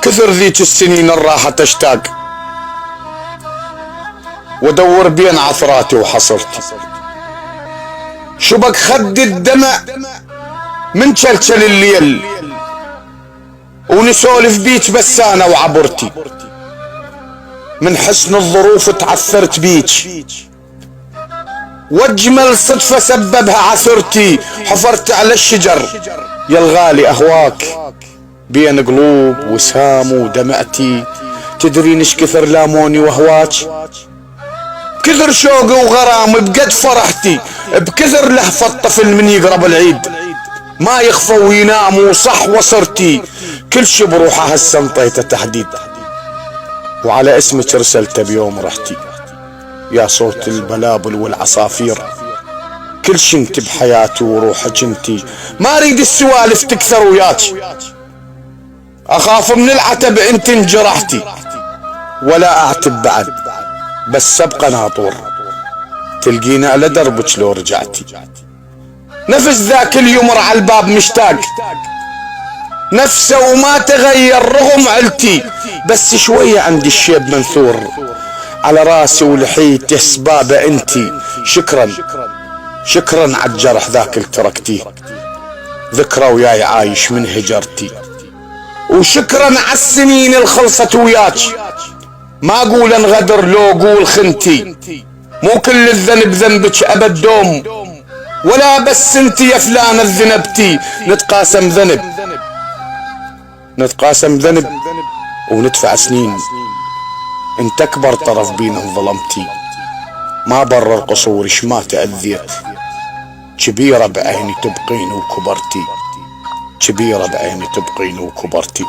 كثر ذيك السنين الراحة تشتاق، ودور بين عثراتي وحصرتي. شبك خد الدمع من شلشل الليل، ونسولف بيك بس انا وعبرتي. من حسن الظروف تعثرت بيك، واجمل صدفة سببها عثرتي. حفرت على الشجر يا الغالي اهواك، بين قلوب وسام ودمعتي. تدرين ايش كثر لاموني وهواك، بكثر شوقي وغرامي بقد فرحتي. بكثر لهفة الطفل من يقرب العيد، ما يخفى وينام وصح وصرتي. كل شي بروحه هسه انطيته تحديد، وعلى اسمك رسلته بيوم رحتي. يا صوت البلابل والعصافير، كل شي انت بحياتي وروحك انتي. ما اريد السوالف تكثر وياك، اخاف من العتب انت انجرحتي. ولا اعتب بعد، بس ابقى ناطور، تلقيني على دربك لو رجعتي. نفس ذاك اليمر على الباب مشتاق، نفسه وما تغير رغم علتي. بس شوية عندي الشيب منثور على راسي ولحيتي اسبابه انتي. شكرا شكرا على الجرح ذاك اللي تركتيه، ذكرى وياي عايش من هجرتي. وشكرا على السنين اللي خلصت وياك، ما اقول انغدر لو اقول خنتي. مو كل الذنب ذنبك ابد دوم، ولا بس انتي يا فلانة ذنبتي. نتقاسم ذنب نتقاسم ذنب وندفع سنين، انت اكبر طرف بينا انظلمتي. ما برر قصورش ما تأذيت، كبيرة بعيني تبقين وكبرتي، كبيرة بعيني تبقين وكبرتي.